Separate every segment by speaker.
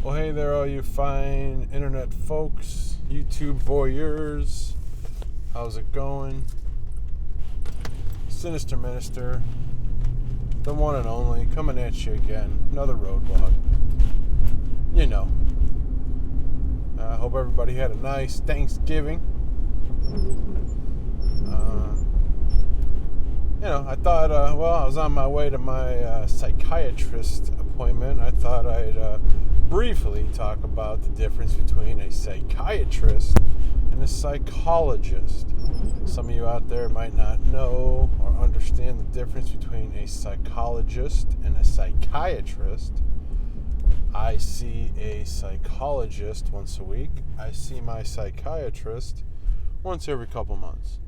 Speaker 1: Well, hey there, all you fine internet folks, YouTube voyeurs. How's it going? Sinister Minister, the one and only, coming at you again. Another road vlog. You know. I hope everybody had a nice Thanksgiving. I thought, I was on my way to my psychiatrist appointment. I thought I'd briefly talk about the difference between a psychiatrist and a psychologist. Some of you out there might not know or understand the difference between a psychologist and a psychiatrist. I see a psychologist once a week. I see my psychiatrist once every couple months.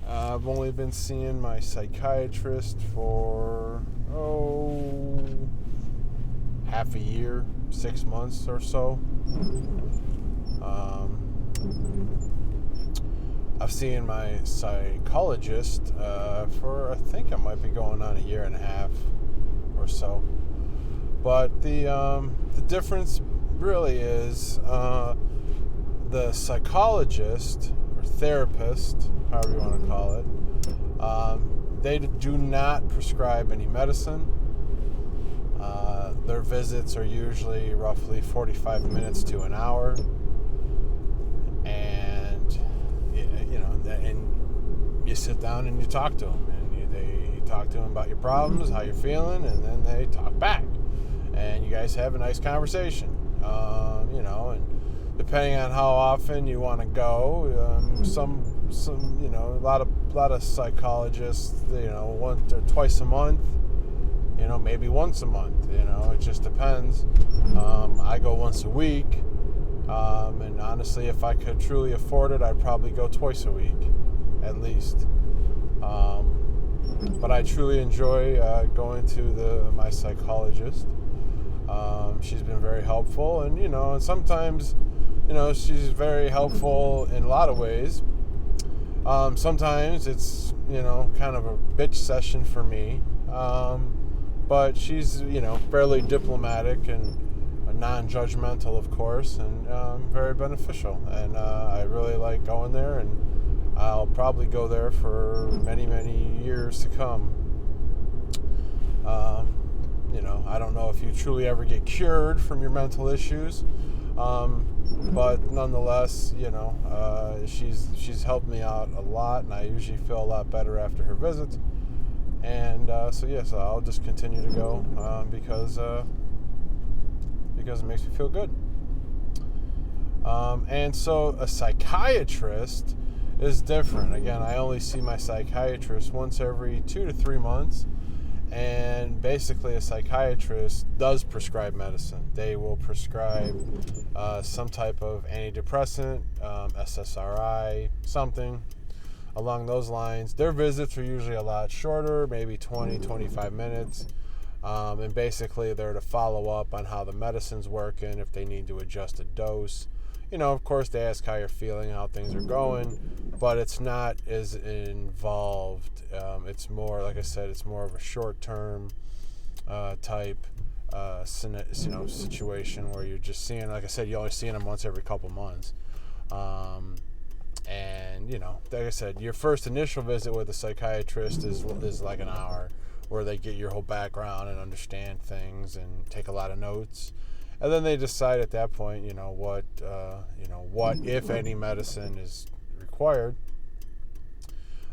Speaker 1: I've only been seeing my psychiatrist for, half a year, 6 months or so. I've seen my psychologist for, I think I might be going on a year and a half or so. But the difference really is the psychologist or therapist, however you want to call it, they do not prescribe any medicine. Their visits are usually roughly 45 minutes to an hour, and you sit down and you talk to them, and you talk to them about your problems, how you're feeling, and then they talk back, and you guys have a nice conversation. And depending on how often you want to go, a lot of psychologists, once or twice a month, maybe once a month, it just depends. I go once a week, and honestly, if I could truly afford it, I'd probably go twice a week, at least. But I truly enjoy going to my psychologist. She's been very helpful, and sometimes, she's very helpful in a lot of ways. Sometimes it's, kind of a bitch session for me. But she's, fairly diplomatic and non-judgmental, of course, and very beneficial. And I really like going there, and I'll probably go there for many, many years to come. I don't know if you truly ever get cured from your mental issues, but nonetheless, she's helped me out a lot, and I usually feel a lot better after her visits. And so I'll just continue to go because it makes me feel good. And so a psychiatrist is different. Again, I only see my psychiatrist once every 2 to 3 months. And basically, a psychiatrist does prescribe medicine. They will prescribe some type of antidepressant, SSRI, something along those lines. Their visits are usually a lot shorter, maybe 20, 25 minutes. And basically, they're to follow up on how the medicine's working, if they need to adjust a dose. Of course, they ask how you're feeling, how things are going, but it's not as involved. It's more, like I said, it's more of a short-term type situation where you're just seeing, like I said, you're only seeing them once every couple months. And, like I said, your first initial visit with a psychiatrist is like an hour, where they get your whole background and understand things and take a lot of notes. And then they decide at that point, what if any medicine is required.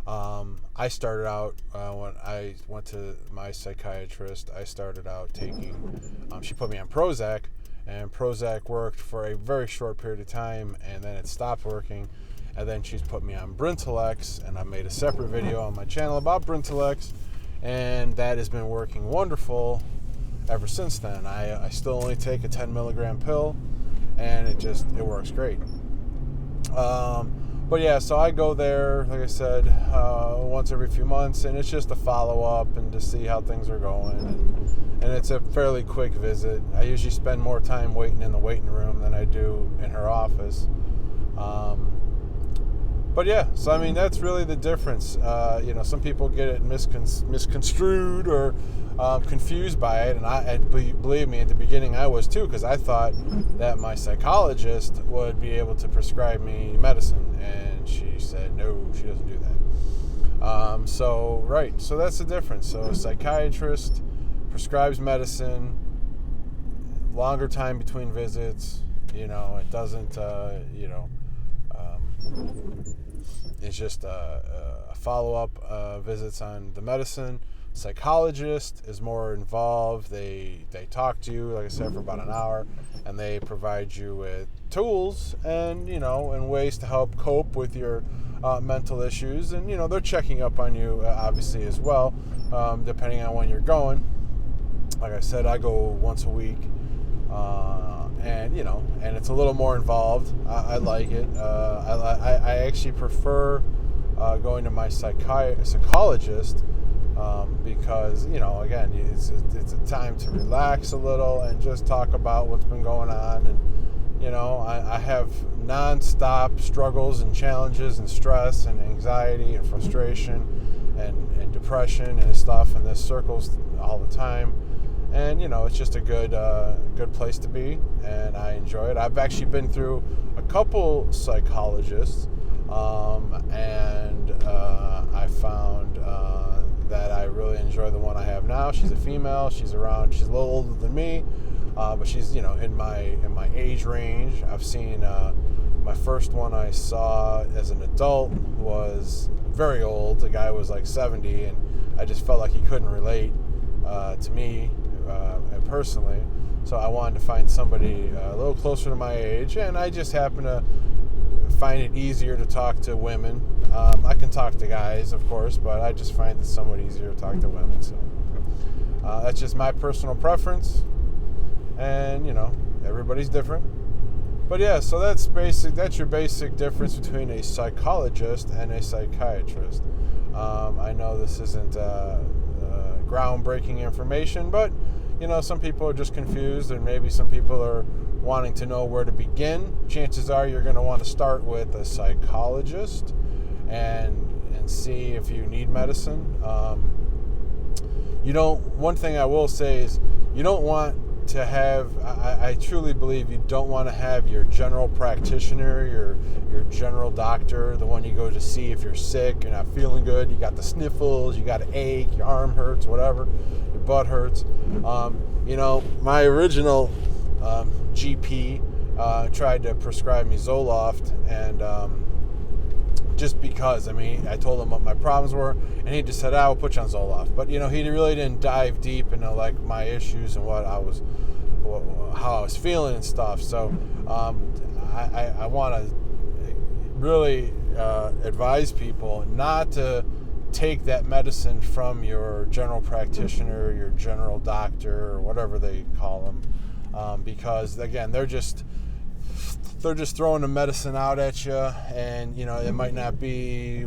Speaker 1: I started out, when I went to my psychiatrist, I started out taking, she put me on Prozac, and Prozac worked for a very short period of time, and then it stopped working. And then she's put me on Brintellix, and I made a separate video on my channel about Brintellix, and that has been working wonderful ever since then. I still only take a 10 milligram pill, and it works great. But yeah, so I go there, like I said, once every few months, and it's just a follow-up and to see how things are going. And it's a fairly quick visit. I usually spend more time waiting in the waiting room than I do in her office. But yeah, so I mean, that's really the difference. Some people get it misconstrued or confused by it, and believe me, at the beginning I was too, because I thought that my psychologist would be able to prescribe me medicine, and she said no, she doesn't do that. So that's the difference. So a psychiatrist prescribes medicine, longer time between visits. It doesn't. It's just a follow-up visits on the medicine. Psychologist is more involved. They talk to you, like I said, for about an hour, and they provide you with tools and ways to help cope with your mental issues. And they're checking up on you obviously as well, depending on when you're going. Like I said, I go once a week. And it's a little more involved. I like it. I actually prefer going to my psychologist because again, it's a time to relax a little and just talk about what's been going on. And I have nonstop struggles and challenges and stress and anxiety and frustration and depression and stuff, and this circles all the time. And it's just a good place to be, and I enjoy it. I've actually been through a couple psychologists, and I found that I really enjoy the one I have now. She's a female. She's a little older than me, but she's in my age range. I've seen my first one I saw as an adult was very old. The guy was like 70, and I just felt like he couldn't relate to me. Personally, so I wanted to find somebody a little closer to my age, and I just happen to find it easier to talk to women. I can talk to guys, of course, but I just find it somewhat easier to talk to women. So that's just my personal preference, and everybody's different. But yeah, so that's your basic difference between a psychologist and a psychiatrist. I know this isn't groundbreaking information, but some people are just confused, and maybe some people are wanting to know where to begin. Chances are you're going to want to start with a psychologist and see if you need medicine. One thing I will say is you don't want to have, I truly believe you don't want to have your general practitioner, your general doctor, the one you go to see if you're sick, you're not feeling good, you got the sniffles, you got an ache, your arm hurts, whatever, your butt hurts. My original GP tried to prescribe me Zoloft, and just because, I told him what my problems were, and he just said, I will put you on Zoloft. But, he really didn't dive deep into, like, my issues and how I was feeling and stuff. So I want to really advise people not to take that medicine from your general practitioner, your general doctor, or whatever they call them, because, again, they're just throwing the medicine out at you, and it might not be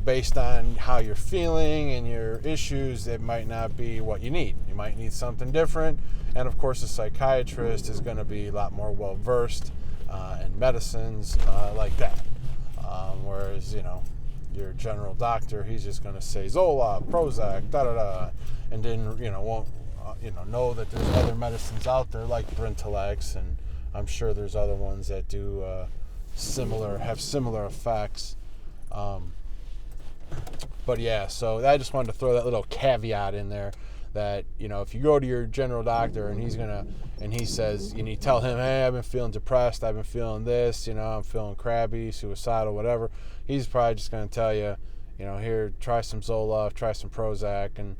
Speaker 1: based on how you're feeling and your issues. It might not be what you need. You might need something different, and of course a psychiatrist is going to be a lot more well versed in medicines like that, whereas your general doctor, he's just going to say Zoloft, Prozac, da-da-da, and then won't know that there's other medicines out there like Brintellix, and I'm sure there's other ones that do have similar effects. But yeah, so I just wanted to throw that little caveat in there that, if you go to your general doctor and he says, and you tell him, hey, I've been feeling depressed, I've been feeling this, I'm feeling crabby, suicidal, whatever, he's probably just going to tell you, here, try some Zoloft, try some Prozac, and,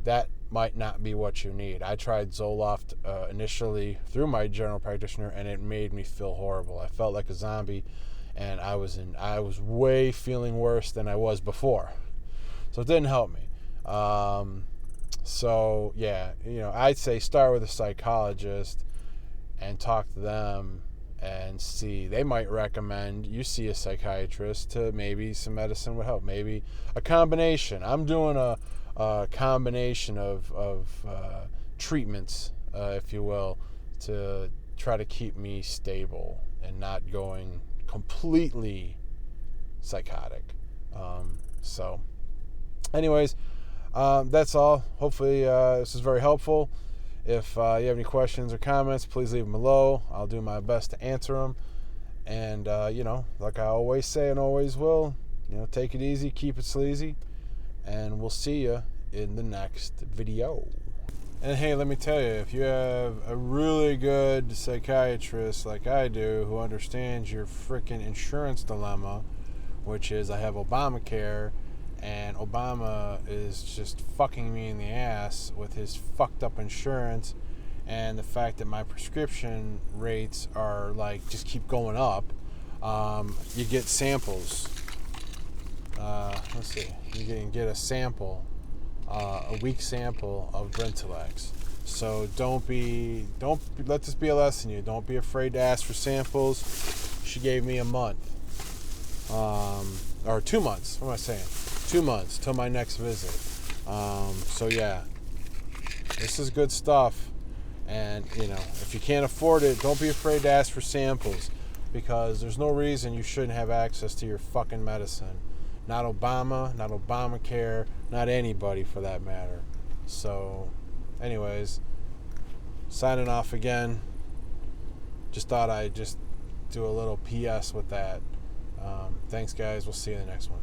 Speaker 1: that might not be what you need. I tried Zoloft initially through my general practitioner, and it made me feel horrible. I felt like a zombie, and I was way feeling worse than I was before. So it didn't help me. So yeah, I'd say start with a psychologist and talk to them and see. They might recommend you see a psychiatrist to maybe some medicine would help. Maybe a combination. I'm doing a combination of treatments, if you will, to try to keep me stable and not going completely psychotic. So anyways, that's all. Hopefully this is very helpful. If you have any questions or comments, please leave them below. I'll do my best to answer them. And, like I always say and always will, take it easy, keep it sleazy, and we'll see you in the next video. And hey, let me tell you, if you have a really good psychiatrist like I do who understands your freaking insurance dilemma, which is I have Obamacare, and Obama is just fucking me in the ass with his fucked up insurance, and the fact that my prescription rates are just keep going up, you get samples. Let's see, you can get a sample, a week sample of Brintellix. So don't let this be a lesson to you. Don't be afraid to ask for samples. She gave me a month, or 2 months. What am I saying? 2 months till my next visit. So yeah, this is good stuff. And if you can't afford it, don't be afraid to ask for samples, because there's no reason you shouldn't have access to your fucking medicine. Not Obama, not Obamacare, not anybody for that matter. So anyways, signing off again. Just thought I'd just do a little PS with that. Thanks guys, we'll see you in the next one.